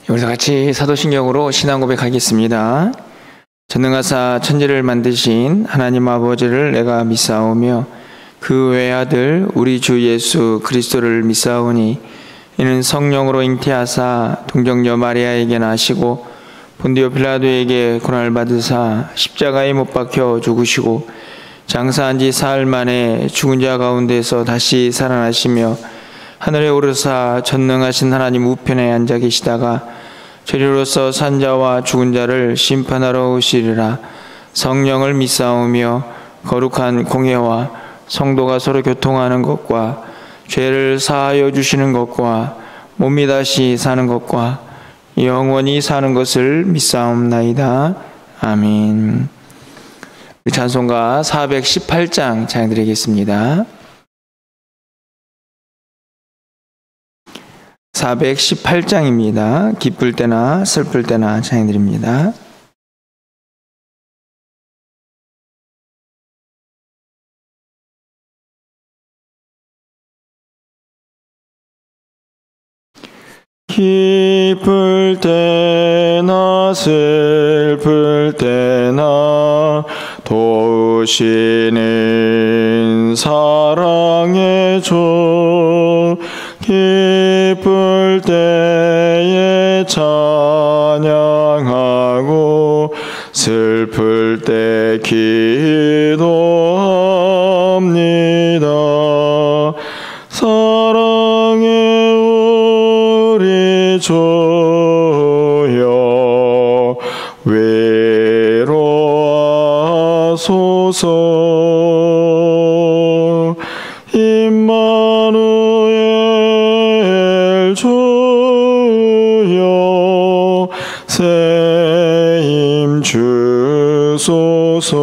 우리 같이 사도신경으로 신앙 고백하겠습니다. 전능하사 천지를 만드신 하나님 아버지를 내가 믿사오며 그 외아들 우리 주 예수 그리스도를 믿사오니 이는 성령으로 잉태하사 동정녀 마리아에게 나시고 본디오 빌라도에게 고난을 받으사 십자가에 못 박혀 죽으시고 장사한 지 사흘 만에 죽은 자 가운데서 다시 살아나시며 하늘에 오르사 전능하신 하나님 우편에 앉아 계시다가 저리로서 산 자와 죽은 자를 심판하러 오시리라. 성령을 믿사오며 거룩한 공회와 성도가 서로 교통하는 것과 죄를 사하여 주시는 것과 몸이 다시 사는 것과 영원히 사는 것을 믿사옵나이다. 아멘. 찬송가 418장 찬양드리겠습니다. 418장입니다. 기쁠 때나 슬플 때나 찬양드립니다. 기쁠 때나 슬플 때나 도우시는 사랑의 주 기쁠 때에 찬양하고 슬플 때 기도합니다. 사랑의 우리 주여 외로워하소서. 임마누엘 주여 새 힘 주소서.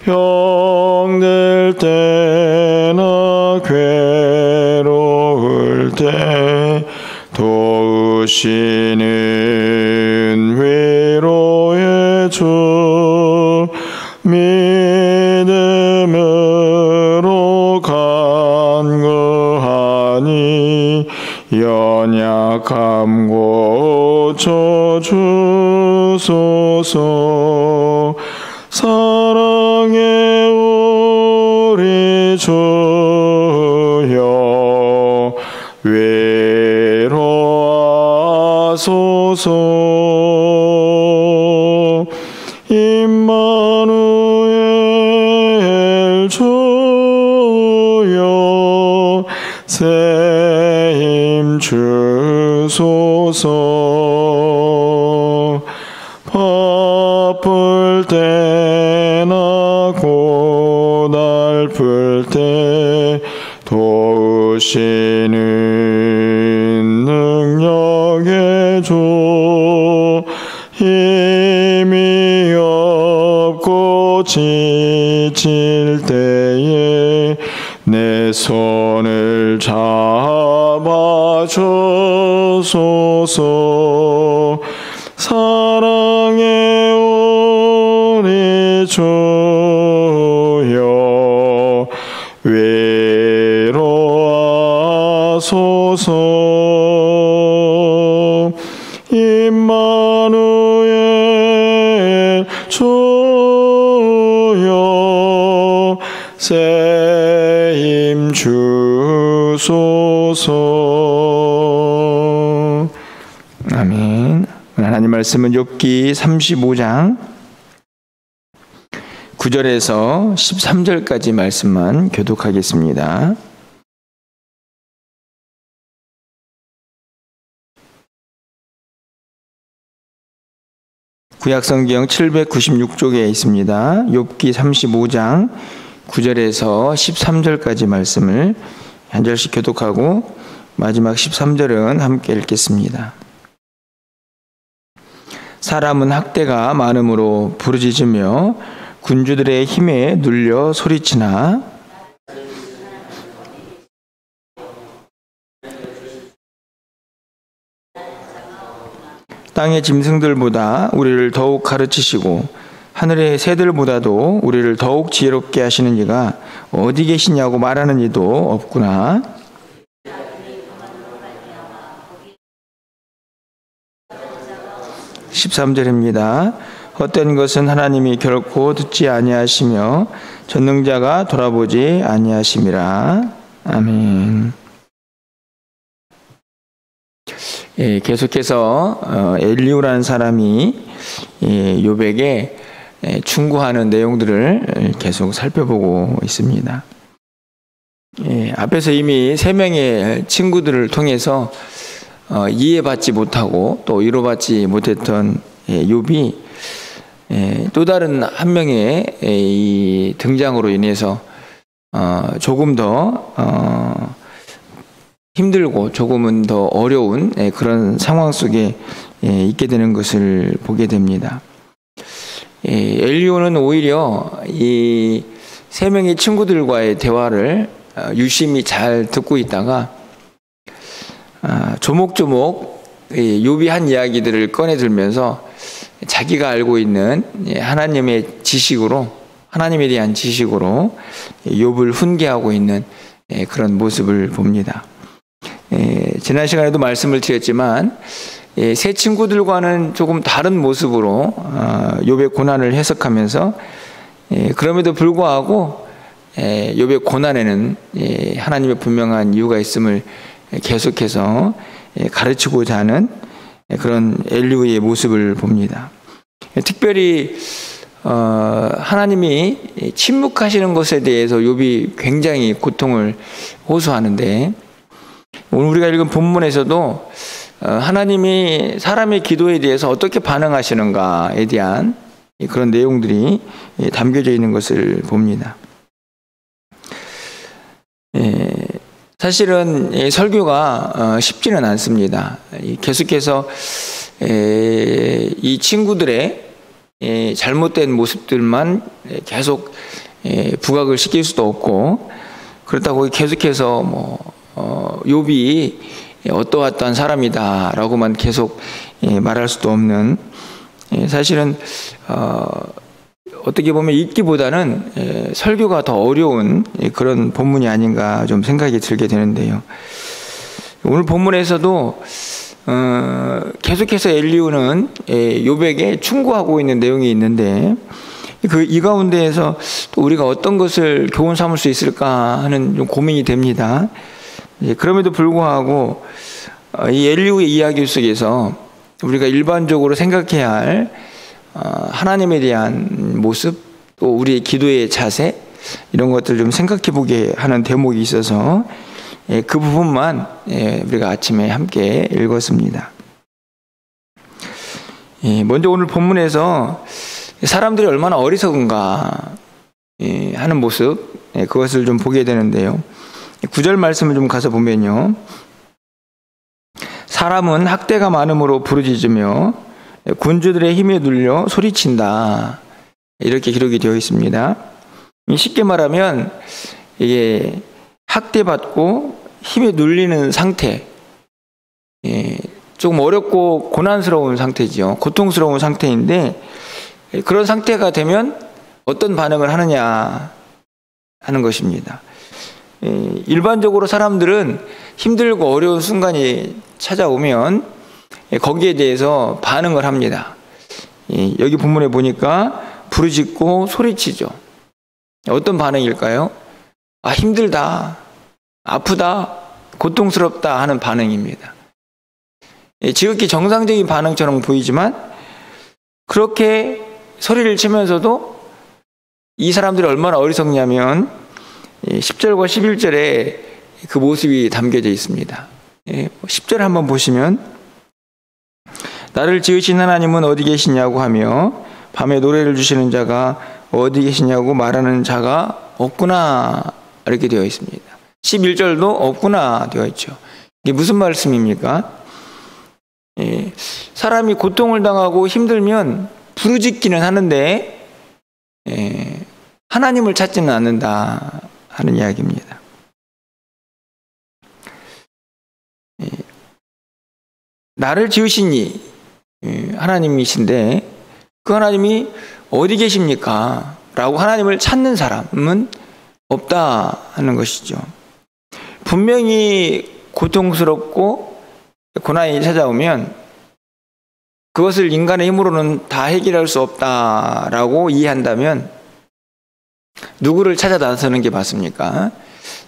병들 때나 괴로울 때 도우시는 위로의 주 믿음으로 간구하니 연약함 고쳐주소서. 사랑의 우리 주여 외로워하소서. 임마누엘 주여 새 힘 주소서. 바쁠 때나 고달플 때 도우시는 능력의 주 힘이 없고 지칠 때에 내 손을 잡아주소서. 사랑의 우리 주여 외로워하소서. 임마누엘 주여 새 힘 주소서. 아멘. 하나님 말씀은 욥기 35장 9절에서 13절까지 말씀만 교독하겠습니다. 구약성경 796쪽에 있습니다. 욥기 35장 9절에서 13절까지 말씀을 한 절씩 교독하고 마지막 13절은 함께 읽겠습니다. 사람은 학대가 많음으로 부르짖으며 군주들의 힘에 눌려 소리치나 땅의 짐승들보다 우리를 더욱 가르치시고 하늘의 새들보다도 우리를 더욱 지혜롭게 하시는 이가 어디 계시냐고 말하는 이도 없구나. 13절입니다. 헛된 것은 하나님이 결코 듣지 아니하시며 전능자가 돌아보지 아니하심이라. 아멘. 계속해서 엘리후라는 사람이 욥에게 충고하는 내용들을 계속 살펴보고 있습니다. 앞에서 이미 3명의 친구들을 통해서 이해받지 못하고 또 위로받지 못했던 욥이 또 다른 한 명의 이 등장으로 인해서 조금 더 힘들고 조금은 더 어려운 그런 상황 속에 있게 되는 것을 보게 됩니다. 엘리후는 오히려 이 3명의 친구들과의 대화를 유심히 잘 듣고 있다가 조목조목 욥이 한 이야기들을 꺼내 들면서 자기가 알고 있는 하나님의 지식으로, 하나님에 대한 지식으로 욥을 훈계하고 있는 그런 모습을 봅니다. 지난 시간에도 말씀을 드렸지만 새 친구들과는 조금 다른 모습으로 욥의 고난을 해석하면서 그럼에도 불구하고 욥의 고난에는 하나님의 분명한 이유가 있음을 계속해서 가르치고자 하는 그런 엘리후의 모습을 봅니다. 특별히 하나님이 침묵하시는 것에 대해서 욥이 굉장히 고통을 호소하는데, 오늘 우리가 읽은 본문에서도 하나님이 사람의 기도에 대해서 어떻게 반응하시는가에 대한 그런 내용들이 담겨져 있는 것을 봅니다. 사실은 설교가 쉽지는 않습니다. 계속해서 이 친구들의 잘못된 모습들만 계속 부각을 시킬 수도 없고, 그렇다고 계속해서 욥이 어떠한 사람이다라고만 계속 말할 수도 없는, 사실은 어떻게 보면 읽기보다는 설교가 더 어려운 그런 본문이 아닌가 좀 생각이 들게 되는데요. 오늘 본문에서도 계속해서 엘리후는 욥에게 충고하고 있는 내용이 있는데, 이 가운데에서 또 우리가 어떤 것을 교훈 삼을 수 있을까 하는 좀 고민이 됩니다. 그럼에도 불구하고 이 엘리후의 이야기 속에서 우리가 일반적으로 생각해야 할 하나님에 대한 모습, 또 우리의 기도의 자세, 이런 것들을 좀 생각해 보게 하는 대목이 있어서 그 부분만 우리가 아침에 함께 읽었습니다. 먼저 오늘 본문에서 사람들이 얼마나 어리석은가 하는 모습, 그것을 좀 보게 되는데요. 9절 말씀을 좀 가서 보면요, 사람은 학대가 많음으로 부르짖으며 군주들의 힘에 눌려 소리친다, 이렇게 기록이 되어 있습니다. 쉽게 말하면 이게 학대받고 힘에 눌리는 상태, 조금 어렵고 고난스러운 상태죠. 고통스러운 상태인데, 그런 상태가 되면 어떤 반응을 하느냐 하는 것입니다. 일반적으로 사람들은 힘들고 어려운 순간이 찾아오면 거기에 대해서 반응을 합니다. 여기 본문에 보니까 부르짖고 소리치죠. 어떤 반응일까요? 힘들다, 아프다, 고통스럽다 하는 반응입니다. 지극히 정상적인 반응처럼 보이지만, 그렇게 소리를 치면서도 이 사람들이 얼마나 어리석냐면 10절과 11절에 그 모습이 담겨져 있습니다. 10절 한번 보시면, 나를 지으신 하나님은 어디 계시냐고 하며 밤에 노래를 주시는 자가 어디 계시냐고 말하는 자가 없구나, 이렇게 되어 있습니다. 11절도 없구나 되어 있죠. 이게 무슨 말씀입니까? 사람이 고통을 당하고 힘들면 부르짖기는 하는데 하나님을 찾지는 않는다 하는 이야기입니다. 나를 지으신 이 하나님이신데 그 하나님이 어디 계십니까? 라고 하나님을 찾는 사람은 없다 하는 것이죠. 분명히 고통스럽고 고난이 찾아오면 그것을 인간의 힘으로는 다 해결할 수 없다라고 이해한다면 누구를 찾아 나서는 게 맞습니까?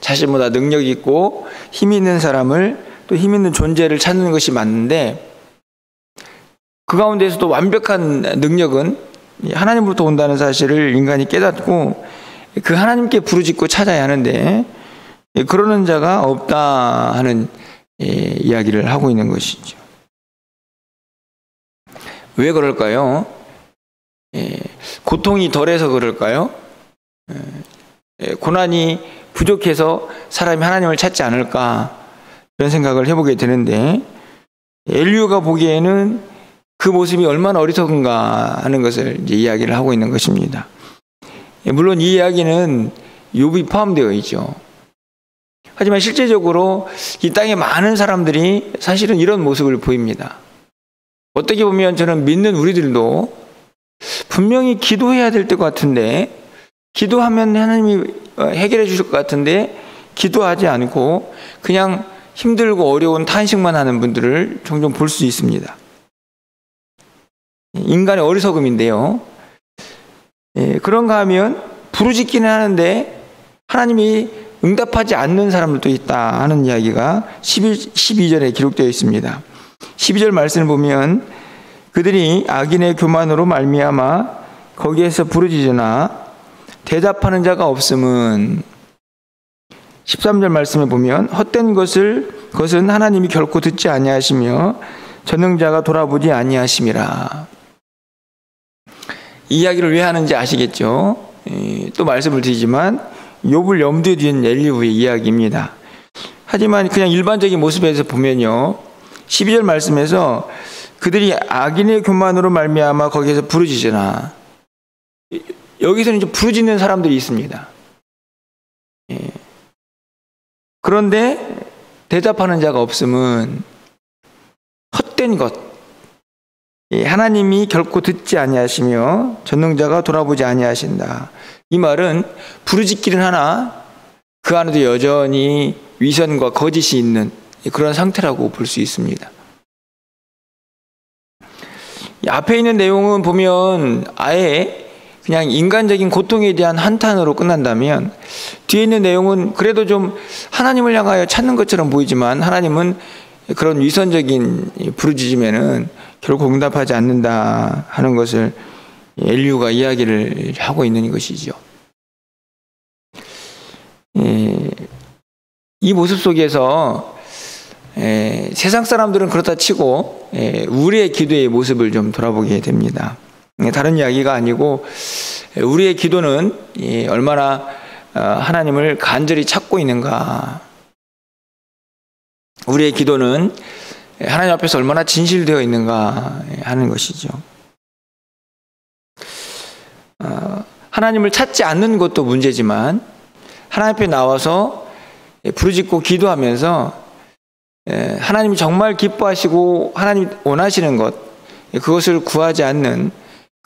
자신보다 능력 있고 힘 있는 사람을, 또 힘 있는 존재를 찾는 것이 맞는데, 그 가운데서도 완벽한 능력은 하나님으로부터 온다는 사실을 인간이 깨닫고 그 하나님께 부르짖고 찾아야 하는데, 그러는 자가 없다 하는 이야기를 하고 있는 것이죠. 왜 그럴까요? 고통이 덜해서 그럴까요? 고난이 부족해서 사람이 하나님을 찾지 않을까, 이런 생각을 해보게 되는데, 엘리후가 보기에는 그 모습이 얼마나 어리석은가 하는 것을 이제 이야기를 하고 있는 것입니다. 물론 이 이야기는 욥이 포함되어 있죠. 하지만 실제적으로 이 땅에 많은 사람들이 사실은 이런 모습을 보입니다. 어떻게 보면 저는 믿는 우리들도 분명히 기도해야 될 것 같은데, 기도하면 하나님이 해결해 주실 것 같은데 기도하지 않고 그냥 힘들고 어려운 탄식만 하는 분들을 종종 볼 수 있습니다. 인간의 어리석음인데요. 그런가 하면 부르짖기는 하는데 하나님이 응답하지 않는 사람들도 있다 하는 이야기가 12절에 기록되어 있습니다. 12절 말씀을 보면, 그들이 악인의 교만으로 말미암아 거기에서 부르짖으나 대답하는 자가 없음은, 13절 말씀을 보면 헛된 것은 하나님이 결코 듣지 아니하시며 전능자가 돌아보지 아니하심이라. 이 이야기를 왜 하는지 아시겠죠? 또 말씀을 드리지만 욥을 염두에 둔 엘리후의 이야기입니다. 하지만 그냥 일반적인 모습에서 보면요, 12절 말씀에서 그들이 악인의 교만으로 말미암아 거기에서 부르짖으나, 여기서는 이제 부르짖는 사람들이 있습니다. 그런데 대답하는 자가 없음은 헛된 것, 하나님이 결코 듣지 아니하시며 전능자가 돌아보지 아니하신다. 이 말은 부르짖기는 하나 그 안에도 여전히 위선과 거짓이 있는 그런 상태라고 볼 수 있습니다. 앞에 있는 내용은 보면 아예 그냥 인간적인 고통에 대한 한탄으로 끝난다면, 뒤에 있는 내용은 그래도 좀 하나님을 향하여 찾는 것처럼 보이지만 하나님은 그런 위선적인 부르짖음에는 결국 응답하지 않는다 하는 것을 엘리후가 이야기를 하고 있는 것이죠. 이 모습 속에서 세상 사람들은 그렇다 치고 우리의 기도의 모습을 좀 돌아보게 됩니다. 다른 이야기가 아니고, 우리의 기도는 얼마나 하나님을 간절히 찾고 있는가, 우리의 기도는 하나님 앞에서 얼마나 진실되어 있는가 하는 것이죠. 하나님을 찾지 않는 것도 문제지만 하나님 앞에 나와서 부르짖고 기도하면서 하나님이 정말 기뻐하시고 하나님이 원하시는 것, 그것을 구하지 않는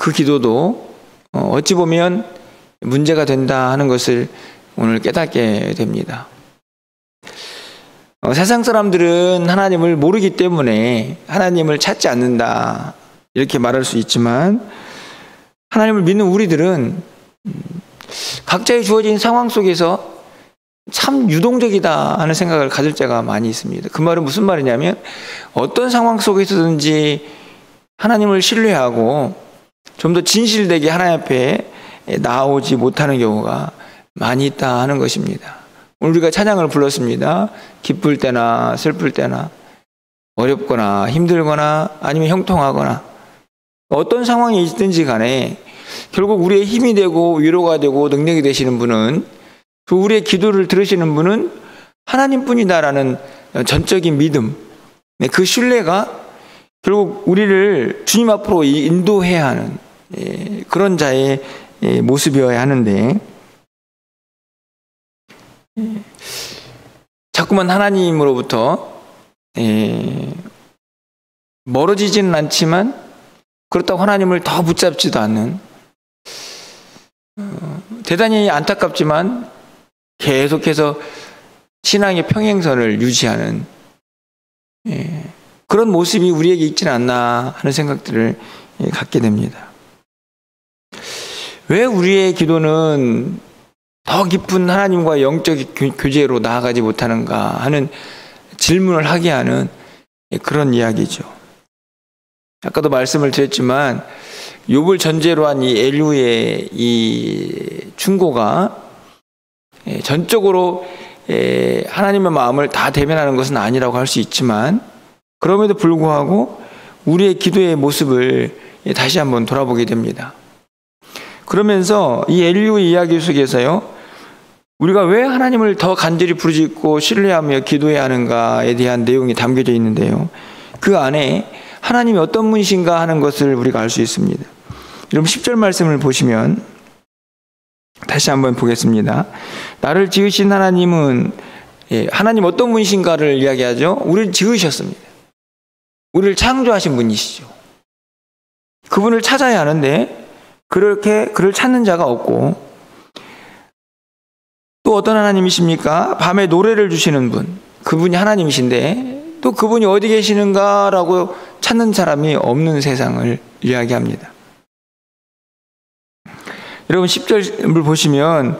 그 기도도 어찌 보면 문제가 된다 하는 것을 오늘 깨닫게 됩니다. 세상 사람들은 하나님을 모르기 때문에 하나님을 찾지 않는다 이렇게 말할 수 있지만, 하나님을 믿는 우리들은 각자의 주어진 상황 속에서 참 유동적이다 하는 생각을 가질 때가 많이 있습니다. 그 말은 무슨 말이냐면, 어떤 상황 속에서든지 하나님을 신뢰하고 좀 더 진실되게 하나님 앞에 나오지 못하는 경우가 많이 있다 하는 것입니다. 오늘 우리가 찬양을 불렀습니다. 기쁠 때나 슬플 때나, 어렵거나 힘들거나 아니면 형통하거나 어떤 상황이 있든지 간에 결국 우리의 힘이 되고 위로가 되고 능력이 되시는 분은, 그 우리의 기도를 들으시는 분은 하나님뿐이다라는 전적인 믿음, 그 신뢰가 결국 우리를 주님 앞으로 인도해야 하는 그런 자의 모습이어야 하는데, 자꾸만 하나님으로부터 멀어지지는 않지만 그렇다고 하나님을 더 붙잡지도 않는, 대단히 안타깝지만 계속해서 신앙의 평행선을 유지하는 그런 그런 모습이 우리에게 있지는 않나 하는 생각들을 갖게 됩니다. 왜 우리의 기도는 더 깊은 하나님과 영적 교제로 나아가지 못하는가 하는 질문을 하게 하는 그런 이야기죠. 아까도 말씀을 드렸지만 욥을 전제로 한 이 엘리후의 이 충고가 전적으로 하나님의 마음을 다 대변하는 것은 아니라고 할 수 있지만, 그럼에도 불구하고 우리의 기도의 모습을 다시 한번 돌아보게 됩니다. 그러면서 이 엘리후의 이야기 속에서요, 우리가 왜 하나님을 더 간절히 부르짖고 신뢰하며 기도해야 하는가에 대한 내용이 담겨져 있는데요, 그 안에 하나님이 어떤 분이신가 하는 것을 우리가 알 수 있습니다. 여러분 10절 말씀을 보시면 다시 한번 보겠습니다. 나를 지으신 하나님은, 하나님 어떤 분이신가를 이야기하죠. 우리를 지으셨습니다. 우리를 창조하신 분이시죠. 그분을 찾아야 하는데 그렇게 그를 찾는 자가 없고, 또 어떤 하나님이십니까? 밤에 노래를 주시는 분, 그분이 하나님이신데 또 그분이 어디 계시는가라고 찾는 사람이 없는 세상을 이야기합니다. 여러분 10절을 보시면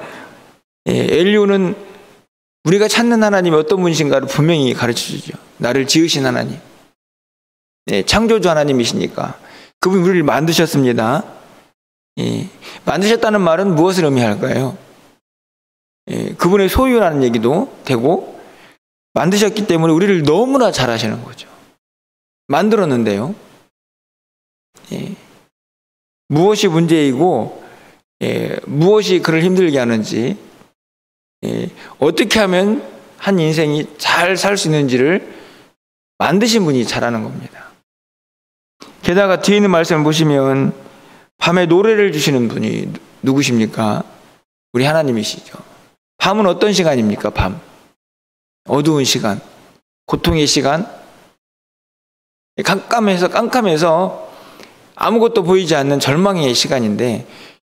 엘리후는 우리가 찾는 하나님이 어떤 분이신가를 분명히 가르쳐주죠. 나를 지으신 하나님, 창조주 하나님이시니까 그분이 우리를 만드셨습니다. 만드셨다는 말은 무엇을 의미할까요? 그분의 소유라는 얘기도 되고, 만드셨기 때문에 우리를 너무나 잘 아시는 거죠. 만들었는데요, 무엇이 문제이고 무엇이 그를 힘들게 하는지, 어떻게 하면 한 인생이 잘 살 수 있는지를 만드신 분이 잘 아는 겁니다. 게다가 뒤에 있는 말씀을 보시면 밤에 노래를 주시는 분이 누구십니까? 우리 하나님이시죠. 밤은 어떤 시간입니까? 밤, 어두운 시간, 고통의 시간, 깜깜해서 아무것도 보이지 않는 절망의 시간인데,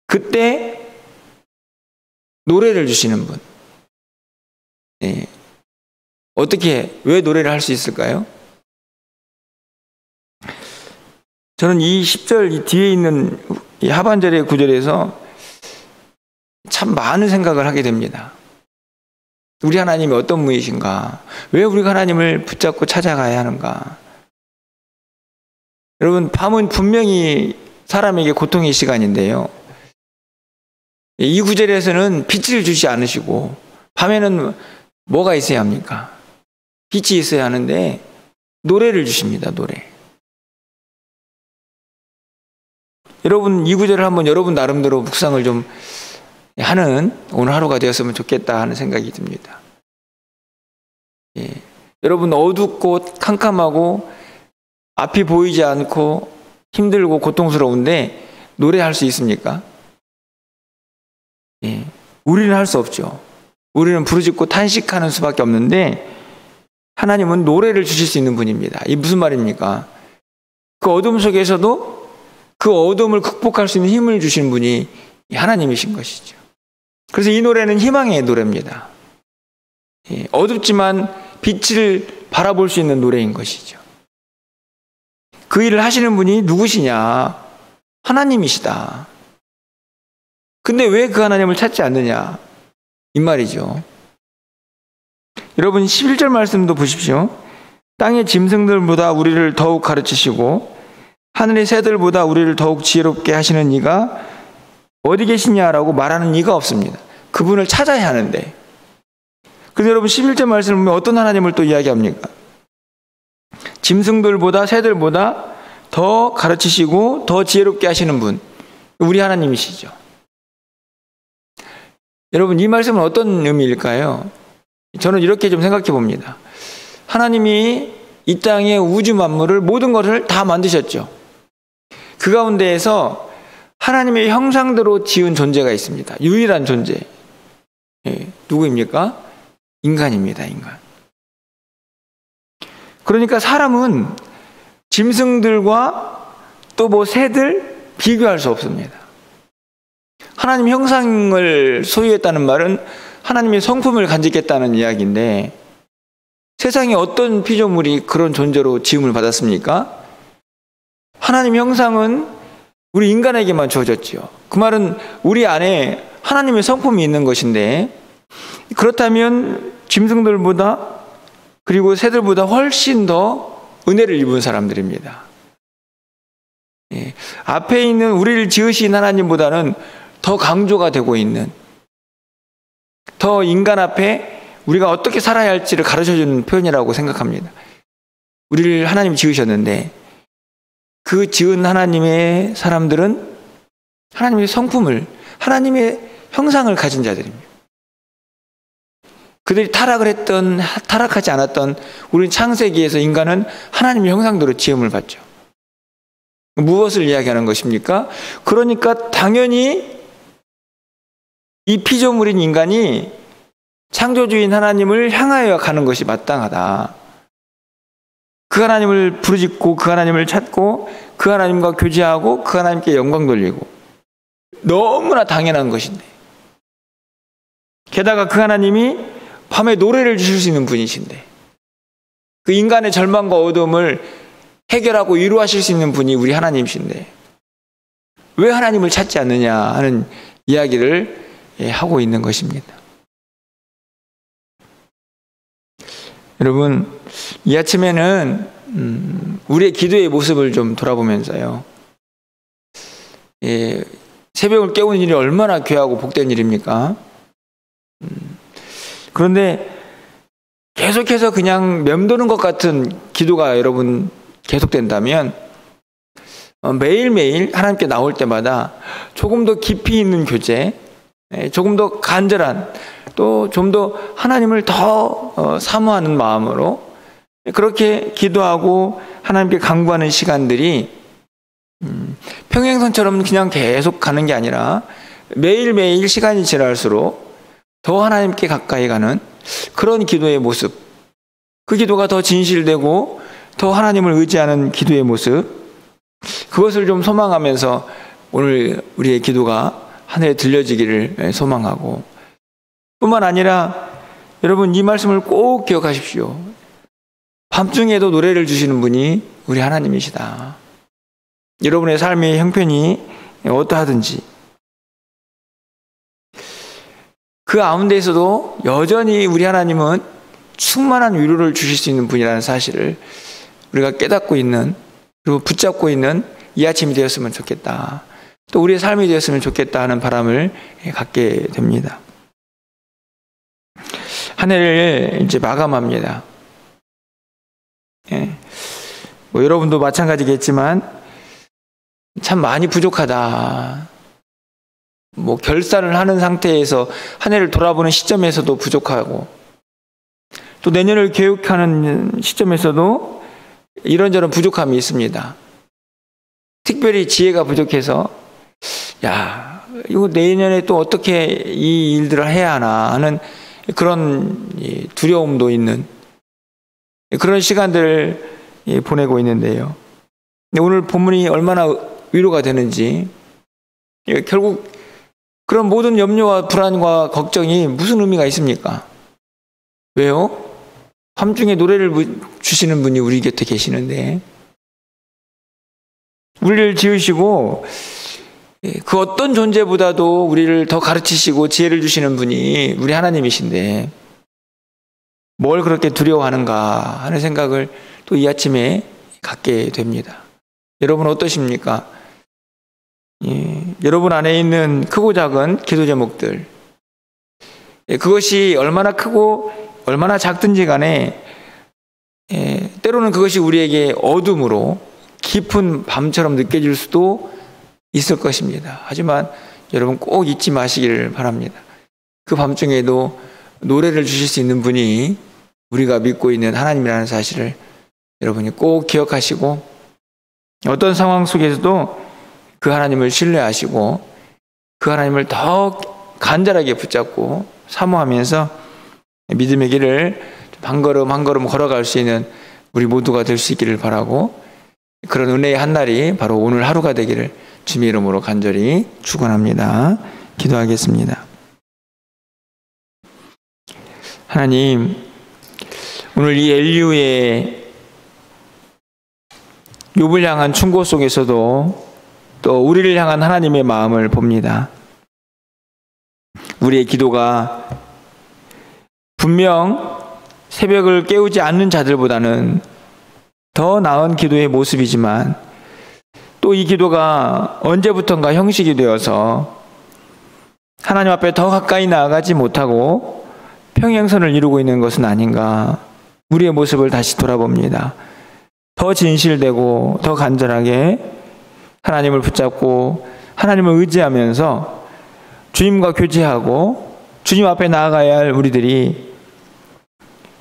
그때 노래를 주시는 분, 어떻게, 왜 노래를 할 수 있을까요? 저는 이 10절 이 뒤에 있는 이 하반절의 구절에서 참 많은 생각을 하게 됩니다. 우리 하나님이 어떤 분이신가? 왜 우리가 하나님을 붙잡고 찾아가야 하는가? 여러분, 밤은 분명히 사람에게 고통의 시간인데요, 이 구절에서는 빛을 주지 않으시고, 밤에는 뭐가 있어야 합니까? 빛이 있어야 하는데 노래를 주십니다. 노래. 여러분, 이 구절을 한번 여러분 나름대로 묵상을 좀 하는 오늘 하루가 되었으면 좋겠다 하는 생각이 듭니다. 여러분, 어둡고 캄캄하고 앞이 보이지 않고 힘들고 고통스러운데 노래할 수 있습니까? 우리는 할 수 없죠. 우리는 부르짖고 탄식하는 수밖에 없는데, 하나님은 노래를 주실 수 있는 분입니다. 이 무슨 말입니까? 그 어둠 속에서도 그 어둠을 극복할 수 있는 힘을 주신 분이 하나님이신 것이죠. 그래서 이 노래는 희망의 노래입니다. 어둡지만 빛을 바라볼 수 있는 노래인 것이죠. 그 일을 하시는 분이 누구시냐? 하나님이시다. 근데 왜 그 하나님을 찾지 않느냐? 이 말이죠. 여러분 11절 말씀도 보십시오. 땅의 짐승들보다 우리를 더욱 가르치시고 하늘의 새들보다 우리를 더욱 지혜롭게 하시는 이가 어디 계시냐라고 말하는 이가 없습니다. 그분을 찾아야 하는데. 그래서 여러분 11절 말씀을 보면 어떤 하나님을 또 이야기합니까? 짐승들보다 새들보다 더 가르치시고 더 지혜롭게 하시는 분, 우리 하나님이시죠. 여러분, 이 말씀은 어떤 의미일까요? 저는 이렇게 좀 생각해 봅니다. 하나님이 이 땅의 우주 만물을, 모든 것을 다 만드셨죠. 그 가운데에서 하나님의 형상대로 지은 존재가 있습니다. 유일한 존재. 누구입니까? 인간입니다. 인간. 그러니까 사람은 짐승들과 또 뭐 새들 비교할 수 없습니다. 하나님 형상을 소유했다는 말은 하나님의 성품을 간직했다는 이야기인데, 세상에 어떤 피조물이 그런 존재로 지음을 받았습니까? 하나님의 형상은 우리 인간에게만 주어졌지요. 그 말은 우리 안에 하나님의 성품이 있는 것인데, 그렇다면 짐승들보다 그리고 새들보다 훨씬 더 은혜를 입은 사람들입니다. 예, 앞에 있는 우리를 지으신 하나님보다는 더 강조가 되고 있는, 더 인간 앞에 우리가 어떻게 살아야 할지를 가르쳐주는 표현이라고 생각합니다. 우리를 하나님이 지으셨는데 그 지은 하나님의 사람들은 하나님의 성품을, 하나님의 형상을 가진 자들입니다. 그들이 타락을 했던 타락하지 않았던 우리 창세기에서 인간은 하나님의 형상대로 지음을 받죠. 무엇을 이야기하는 것입니까? 그러니까 당연히 이 피조물인 인간이 창조주인 하나님을 향하여 가는 것이 마땅하다. 그 하나님을 부르짖고 그 하나님을 찾고 그 하나님과 교제하고 그 하나님께 영광 돌리고, 너무나 당연한 것인데, 게다가 그 하나님이 밤에 노래를 주실 수 있는 분이신데, 그 인간의 절망과 어둠을 해결하고 위로하실 수 있는 분이 우리 하나님이신데 왜 하나님을 찾지 않느냐 하는 이야기를 하고 있는 것입니다. 여러분, 이 아침에는 우리의 기도의 모습을 좀 돌아보면서요, 새벽을 깨우는 일이 얼마나 귀하고 복된 일입니까? 그런데 계속해서 그냥 맴도는 것 같은 기도가 여러분 계속된다면, 매일매일 하나님께 나올 때마다 조금 더 깊이 있는 교제, 조금 더 간절한, 또 좀 더 하나님을 더 사모하는 마음으로 그렇게 기도하고 하나님께 간구하는 시간들이 평행선처럼 그냥 계속 가는 게 아니라 매일매일 시간이 지날수록 더 하나님께 가까이 가는 그런 기도의 모습, 그 기도가 더 진실되고 더 하나님을 의지하는 기도의 모습, 그것을 좀 소망하면서 오늘 우리의 기도가 하늘에 들려지기를 소망하고, 뿐만 아니라 여러분, 이 말씀을 꼭 기억하십시오. 밤중에도 노래를 주시는 분이 우리 하나님이시다. 여러분의 삶의 형편이 어떠하든지 그 가운데에서도 여전히 우리 하나님은 충만한 위로를 주실 수 있는 분이라는 사실을 우리가 깨닫고 있는, 그리고 붙잡고 있는 이 아침이 되었으면 좋겠다, 또 우리의 삶이 되었으면 좋겠다 하는 바람을 갖게 됩니다. 한 해를 이제 마감합니다. 뭐 여러분도 마찬가지겠지만 참 많이 부족하다. 뭐 결산을 하는 상태에서 한 해를 돌아보는 시점에서도 부족하고, 또 내년을 계획하는 시점에서도 이런저런 부족함이 있습니다. 특별히 지혜가 부족해서 야, 이거 내년에 또 어떻게 이 일들을 해야 하나 하는 그런 두려움도 있는 그런 시간들을 보내고 있는데요. 오늘 본문이 얼마나 위로가 되는지, 결국 그런 모든 염려와 불안과 걱정이 무슨 의미가 있습니까? 왜요? 밤중에 노래를 주시는 분이 우리 곁에 계시는데, 우리를 지으시고 그 어떤 존재보다도 우리를 더 가르치시고 지혜를 주시는 분이 우리 하나님이신데 뭘 그렇게 두려워하는가 하는 생각을 또 이 아침에 갖게 됩니다. 여러분 어떠십니까? 여러분 안에 있는 크고 작은 기도 제목들, 그것이 얼마나 크고 얼마나 작든지 간에 때로는 그것이 우리에게 어둠으로 깊은 밤처럼 느껴질 수도 있을 것입니다. 하지만 여러분 꼭 잊지 마시기를 바랍니다. 그 밤중에도 노래를 주실 수 있는 분이 우리가 믿고 있는 하나님이라는 사실을 여러분이 꼭 기억하시고, 어떤 상황 속에서도 그 하나님을 신뢰하시고 그 하나님을 더 간절하게 붙잡고 사모하면서 믿음의 길을 한 걸음 한 걸음 걸어갈 수 있는 우리 모두가 될 수 있기를 바라고, 그런 은혜의 한 날이 바로 오늘 하루가 되기를 주님의 이름으로 간절히 축원합니다. 기도하겠습니다. 하나님, 오늘 이 엘리후의 욥을 향한 충고 속에서도 또 우리를 향한 하나님의 마음을 봅니다. 우리의 기도가 분명 새벽을 깨우지 않는 자들보다는 더 나은 기도의 모습이지만 또 이 기도가 언제부턴가 형식이 되어서 하나님 앞에 더 가까이 나아가지 못하고 평행선을 이루고 있는 것은 아닌가. 우리의 모습을 다시 돌아봅니다. 더 진실되고 더 간절하게 하나님을 붙잡고 하나님을 의지하면서 주님과 교제하고 주님 앞에 나아가야 할 우리들이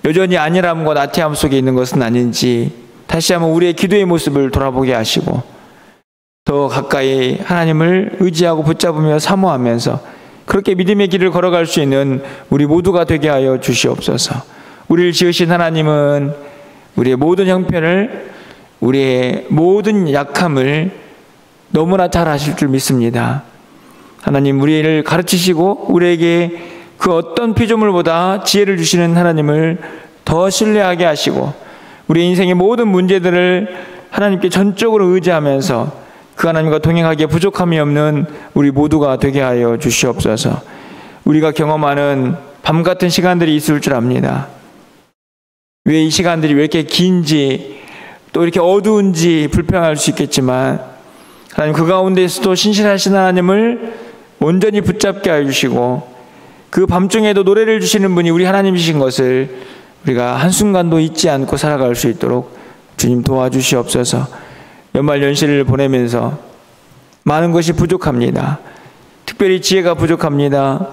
여전히 안일함과 나태함 속에 있는 것은 아닌지 다시 한번 우리의 기도의 모습을 돌아보게 하시고 더 가까이 하나님을 의지하고 붙잡으며 사모하면서 그렇게 믿음의 길을 걸어갈 수 있는 우리 모두가 되게 하여 주시옵소서. 우리를 지으신 하나님은 우리의 모든 형편을, 우리의 모든 약함을 너무나 잘 아실 줄 믿습니다. 하나님, 우리를 가르치시고 우리에게 그 어떤 피조물보다 지혜를 주시는 하나님을 더 신뢰하게 하시고 우리 인생의 모든 문제들을 하나님께 전적으로 의지하면서 그 하나님과 동행하기에 부족함이 없는 우리 모두가 되게 하여 주시옵소서. 우리가 경험하는 밤 같은 시간들이 있을 줄 압니다. 왜 이 시간들이 왜 이렇게 긴지 또 이렇게 어두운지 불평할 수 있겠지만 하나님, 그 가운데에서도 신실하신 하나님을 온전히 붙잡게 하여 주시고 그 밤중에도 노래를 주시는 분이 우리 하나님이신 것을 우리가 한순간도 잊지 않고 살아갈 수 있도록 주님 도와주시옵소서. 연말 연시를 보내면서 많은 것이 부족합니다. 특별히 지혜가 부족합니다.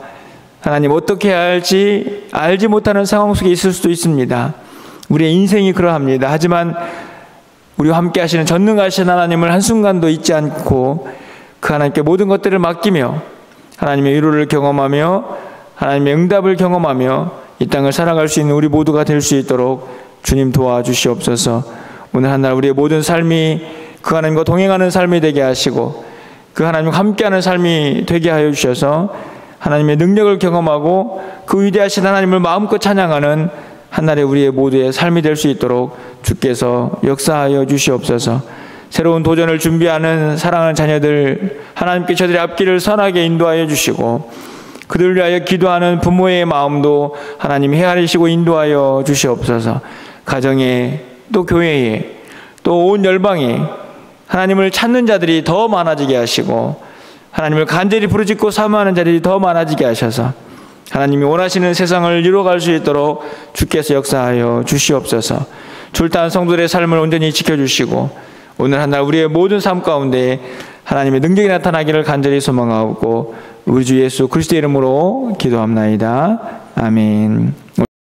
하나님, 어떻게 해야 할지 알지 못하는 상황 속에 있을 수도 있습니다. 우리의 인생이 그러합니다. 하지만 우리와 함께 하시는 전능하신 하나님을 한순간도 잊지 않고 그 하나님께 모든 것들을 맡기며 하나님의 위로를 경험하며 하나님의 응답을 경험하며 이 땅을 살아갈 수 있는 우리 모두가 될 수 있도록 주님 도와주시옵소서. 오늘 한 날 우리의 모든 삶이 그 하나님과 동행하는 삶이 되게 하시고 그 하나님과 함께하는 삶이 되게 하여 주셔서 하나님의 능력을 경험하고 그 위대하신 하나님을 마음껏 찬양하는 한날의 우리의 모두의 삶이 될 수 있도록 주께서 역사하여 주시옵소서. 새로운 도전을 준비하는 사랑하는 자녀들 하나님께 저들의 앞길을 선하게 인도하여 주시고 그들을 위하여 기도하는 부모의 마음도 하나님 헤아리시고 인도하여 주시옵소서. 가정에 또 교회에 또 온 열방에 하나님을 찾는 자들이 더 많아지게 하시고 하나님을 간절히 부르짖고 사모하는 자들이 더 많아지게 하셔서 하나님이 원하시는 세상을 이루어갈 수 있도록 주께서 역사하여 주시옵소서. 출타한 성도들의 삶을 온전히 지켜주시고 오늘 한 날 우리의 모든 삶 가운데 하나님의 능력이 나타나기를 간절히 소망하고 우리 주 예수 그리스도의 이름으로 기도합나이다. 아멘.